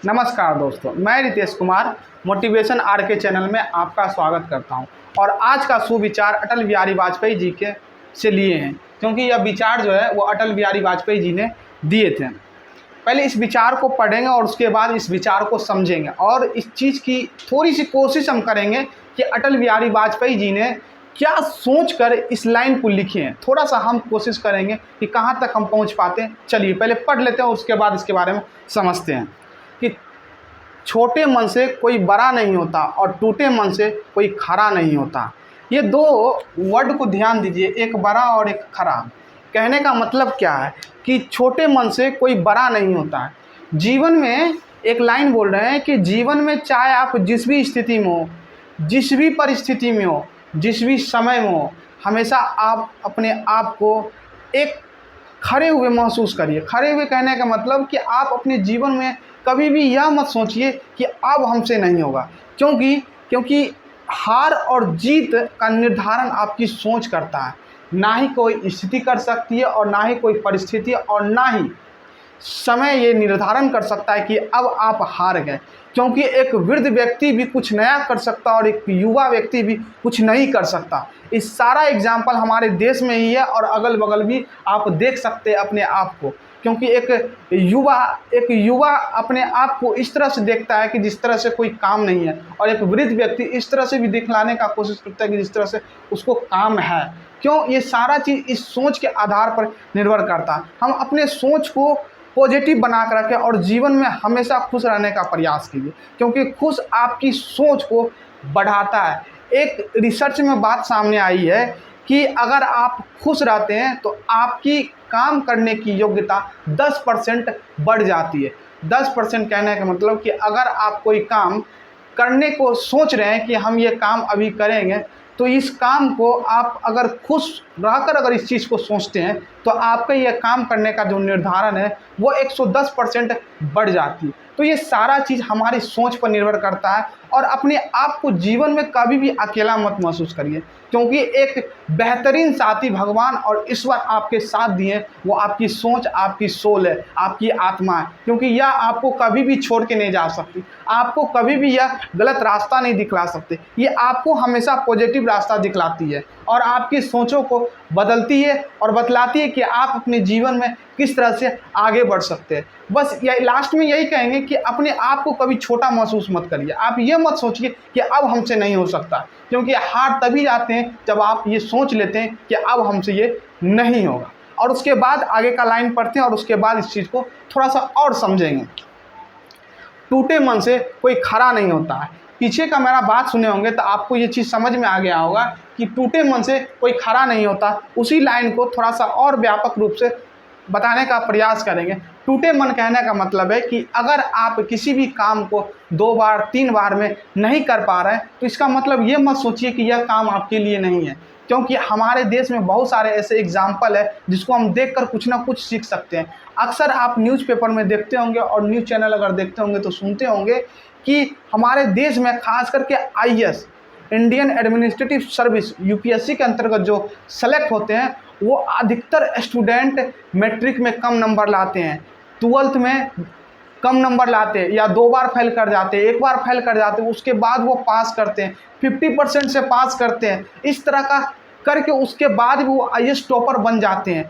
नमस्कार दोस्तों, मैं Ritesh Kumar motivation RK channel में आपका स्वागत करता हूं। और आज का सुविचार अटल बिहारी वाजपेयी जी के से लिए हैं, क्योंकि यह विचार जो है वो अटल बिहारी वाजपेयी जी ने दिए थे। पहले इस विचार को पढ़ेंगे और उसके बाद इस विचार को समझेंगे और इस चीज़ की थोड़ी सी कोशिश हम करेंगे कि अटल बिहारी वाजपेयी जी ने क्या सोचकर इस लाइन को लिखे हैं। थोड़ा सा हम कोशिश करेंगे कि कहाँ तक हम पहुँच पाते हैं। चलिए पहले पढ़ लेते हैं, उसके बाद इसके बारे में समझते हैं कि छोटे मन से कोई बड़ा नहीं होता और टूटे मन से कोई खरा नहीं होता। ये दो वर्ड को ध्यान दीजिए, एक बड़ा और एक खरा। कहने का मतलब क्या है कि छोटे मन से कोई बड़ा नहीं होता है। जीवन में एक लाइन बोल रहे हैं कि जीवन में चाहे आप जिस भी स्थिति में हो, जिस भी परिस्थिति में हो, जिस भी समय में हो, हमेशा आप अपने आप को एक खड़े हुए महसूस करिए। खड़े हुए कहने का मतलब कि आप अपने जीवन में कभी भी यह मत सोचिए कि अब हमसे नहीं होगा, क्योंकि हार और जीत का निर्धारण आपकी सोच करता है। ना ही कोई स्थिति कर सकती है और ना ही कोई परिस्थिति और ना ही समय ये निर्धारण कर सकता है कि अब आप हार गए। क्योंकि एक वृद्ध व्यक्ति भी कुछ नया कर सकता और एक युवा व्यक्ति भी कुछ नहीं कर सकता। इस सारा एग्जाम्पल हमारे देश में ही है और अगल बगल भी आप देख सकते हैं अपने आप को। क्योंकि एक युवा अपने आप को इस तरह से देखता है कि जिस तरह से कोई काम नहीं है, और एक वृद्ध व्यक्ति इस तरह से भी दिखलाने का कोशिश करता है कि जिस तरह से उसको काम है। क्यों? ये सारा चीज़ इस सोच के आधार पर निर्भर करता है। हम अपने सोच को पॉजिटिव बना कर रखें और जीवन में हमेशा खुश रहने का प्रयास कीजिए, क्योंकि खुश आपकी सोच को बढ़ाता है। एक रिसर्च में बात सामने आई है कि अगर आप खुश रहते हैं तो आपकी काम करने की योग्यता 10% बढ़ जाती है। 10% कहने का मतलब कि अगर आप कोई काम करने को सोच रहे हैं कि हम ये काम अभी करेंगे, तो इस काम को आप अगर खुश रहकर अगर इस चीज़ को सोचते हैं तो आपका यह काम करने का जो निर्धारण है वो 110% बढ़ जाती है। तो ये सारा चीज़ हमारी सोच पर निर्भर करता है। और अपने आप को जीवन में कभी भी अकेला मत महसूस करिए, क्योंकि एक बेहतरीन साथी भगवान और ईश्वर आपके साथ दिए, वो आपकी सोच, आपकी सोल है, आपकी आत्मा है। क्योंकि यह आपको कभी भी छोड़ के नहीं जा सकती, आपको कभी भी यह गलत रास्ता नहीं दिखला सकते। ये आपको हमेशा पॉजिटिव रास्ता दिखलाती है और आपकी सोचों को बदलती है और बतलाती है कि आप अपने जीवन में किस तरह से आगे बढ़ सकते हैं। बस लास्ट में यही कहेंगे कि अपने आप को कभी छोटा महसूस मत करिए। आप ये मत सोचिए कि अब हमसे नहीं हो सकता, क्योंकि हार तभी जाते हैं जब आप ये सोच लेते हैं कि अब हमसे ये नहीं होगा। और उसके बाद आगे का लाइन पढ़ते हैं और उसके बाद इस चीज़ को थोड़ा सा और समझेंगे। टूटे मन से कोई खरा नहीं होता है। पीछे का मेरा बात सुने होंगे तो आपको ये चीज़ समझ में आ गया होगा कि टूटे मन से कोई खरा नहीं होता। उसी लाइन को थोड़ा सा और व्यापक रूप से बताने का प्रयास करेंगे। टूटे मन कहने का मतलब है कि अगर आप किसी भी काम को 2 बार 3 बार में नहीं कर पा रहे हैं तो इसका मतलब ये मत सोचिए कि यह काम आपके लिए नहीं है। क्योंकि हमारे देश में बहुत सारे ऐसे एग्जाम्पल है जिसको हम देखकर कुछ ना कुछ सीख सकते हैं। अक्सर आप न्यूज़पेपर में देखते होंगे और न्यूज़ चैनल अगर देखते होंगे तो सुनते होंगे कि हमारे देश में खास करके IAS, Indian administrative service, UPSC के अंतर्गत जो सेलेक्ट होते हैं वो अधिकतर स्टूडेंट मैट्रिक में कम नंबर लाते हैं, 12th में कम नंबर लाते हैं, या 2 बार फेल कर जाते हैं, 1 बार फेल कर जाते हैं, उसके बाद वो पास करते हैं, 50% से पास करते हैं। इस तरह का करके उसके बाद भी वो IAS टॉपर बन जाते हैं,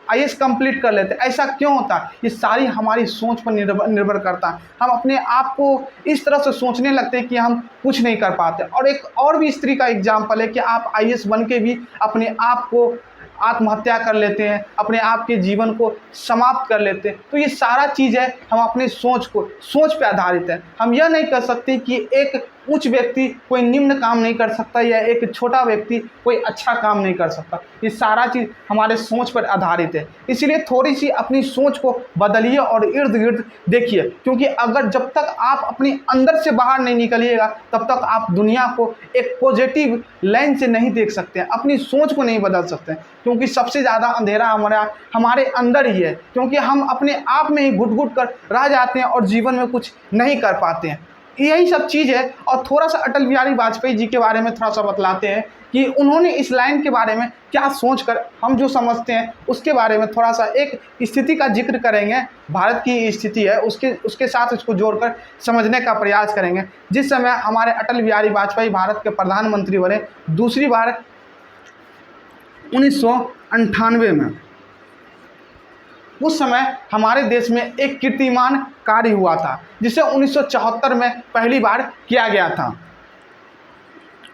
IAS कंप्लीट कर लेते हैं। ऐसा क्यों होता है? ये सारी हमारी सोच पर निर्भर करता है। हम अपने आप को इस तरह से सोचने लगते हैं कि हम कुछ नहीं कर पाते। और एक और भी स्त्री का एग्जाम्पल है कि आप IAS बन के भी अपने आप को आत्महत्या कर लेते हैं, अपने आप के जीवन को समाप्त कर लेते हैं। तो ये सारा चीज़ है, हम अपने सोच पे आधारित है। हम यह नहीं कर सकते कि एक उच्च व्यक्ति कोई निम्न काम नहीं कर सकता या एक छोटा व्यक्ति कोई अच्छा काम नहीं कर सकता। ये सारा चीज़ हमारे सोच पर आधारित है। इसीलिए थोड़ी सी अपनी सोच को बदलिए और इर्द गिर्द देखिए, क्योंकि अगर जब तक आप अपने अंदर से बाहर नहीं निकलिएगा तब तक आप दुनिया को एक पॉजिटिव लाइन से नहीं देख सकते हैं, अपनी सोच को नहीं बदल सकते हैं। क्योंकि सबसे ज़्यादा अंधेरा हमारे अंदर ही है, क्योंकि हम अपने आप में ही घुट कर रह जाते हैं और जीवन में कुछ नहीं कर पाते हैं। यही सब चीज़ है। और थोड़ा सा अटल बिहारी वाजपेयी जी के बारे में थोड़ा सा बतलाते हैं कि उन्होंने इस लाइन के बारे में क्या सोचकर हम जो समझते हैं उसके बारे में थोड़ा सा एक स्थिति का जिक्र करेंगे। भारत की स्थिति है उसके साथ इसको जोड़कर समझने का प्रयास करेंगे। जिस समय हमारे अटल बिहारी वाजपेयी भारत के प्रधानमंत्री बने दूसरी बार 1998 में, उस समय हमारे देश में एक कीर्तिमान कार्य हुआ था जिसे 1974 में पहली बार किया गया था।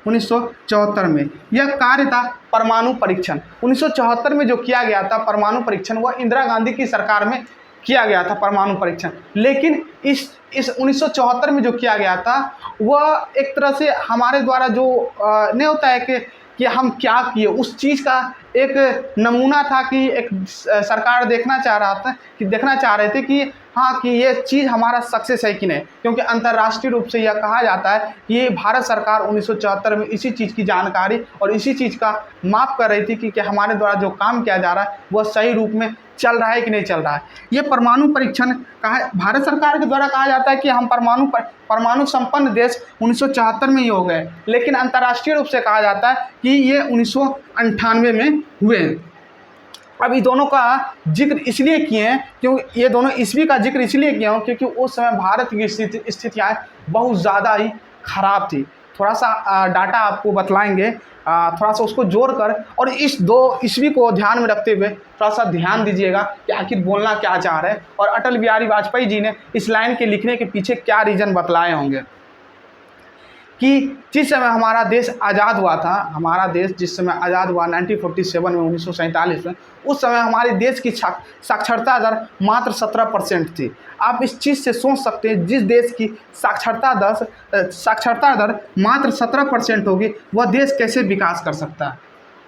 1974 में यह कार्य था परमाणु परीक्षण। 1974 में जो किया गया था परमाणु परीक्षण, वह इंदिरा गांधी की सरकार में किया गया था परमाणु परीक्षण। लेकिन इस 1974 में जो किया गया था वह एक तरह से हमारे द्वारा जो नहीं होता है कि हम क्या किए, उस चीज़ का एक नमूना था कि एक सरकार देखना चाह रहे थे कि हाँ कि ये चीज़ हमारा सक्सेस है कि नहीं। क्योंकि अंतर्राष्ट्रीय रूप से यह कहा जाता है कि ये भारत सरकार 1974 में इसी चीज़ की जानकारी और इसी चीज़ का माप कर रही थी कि हमारे द्वारा जो काम किया जा रहा है वह सही रूप में चल रहा है कि नहीं चल रहा है। ये परमाणु परीक्षण भारत सरकार के द्वारा कहा जाता है कि हम परमाणु संपन्न देश 1974 में ही हो गए, लेकिन अंतर्राष्ट्रीय रूप से कहा जाता है कि ये 1998 में हुए। अब ये दोनों का जिक्र इसलिए किए हैं क्योंकि ये दोनों ईस्वी का जिक्र इसलिए किया हूँ क्योंकि उस समय भारत की स्थितियाँ बहुत ज़्यादा ही खराब थी। थोड़ा सा डाटा आपको बतलाएंगे, थोड़ा सा उसको जोड़कर, और इस 2 ईस्वी को ध्यान में रखते हुए थोड़ा सा ध्यान दीजिएगा कि आखिर बोलना क्या चाह रहे हैं और अटल बिहारी वाजपेयी जी ने इस लाइन के लिखने के पीछे क्या रीज़न बतलाए होंगे। कि जिस समय हमारा देश आज़ाद हुआ था, हमारा देश जिस समय आज़ाद हुआ 1947 में, 1947 में, उस समय हमारे देश की साक्षरता दर मात्र 17% थी। आप इस चीज़ से सोच सकते हैं, जिस देश की साक्षरता दर मात्र 17% होगी वह देश कैसे विकास कर सकता है,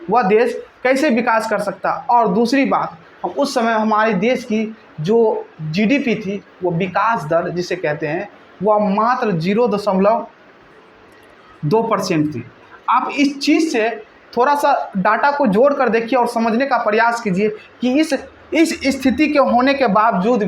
वह देश कैसे विकास कर सकता है। और दूसरी बात, उस समय हमारे देश की जो जीडीपी थी, वो विकास दर जिसे कहते हैं, वह मात्र 0.2% थी। आप इस चीज़ से थोड़ा सा डाटा को जोड़ कर देखिए और समझने का प्रयास कीजिए कि इस स्थिति के होने के बावजूद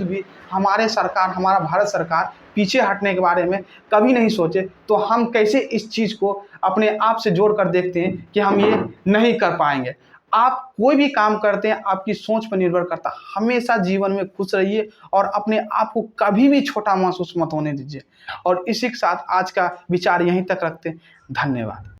भी हमारा भारत सरकार पीछे हटने के बारे में कभी नहीं सोचे। तो हम कैसे इस चीज़ को अपने आप से जोड़ कर देखते हैं कि हम ये नहीं कर पाएंगे। आप कोई भी काम करते हैं आपकी सोच पर निर्भर करता है। हमेशा जीवन में खुश रहिए और अपने आप को कभी भी छोटा महसूस मत होने दीजिए। और इसी के साथ आज का विचार यहीं तक रखते हैं। धन्यवाद।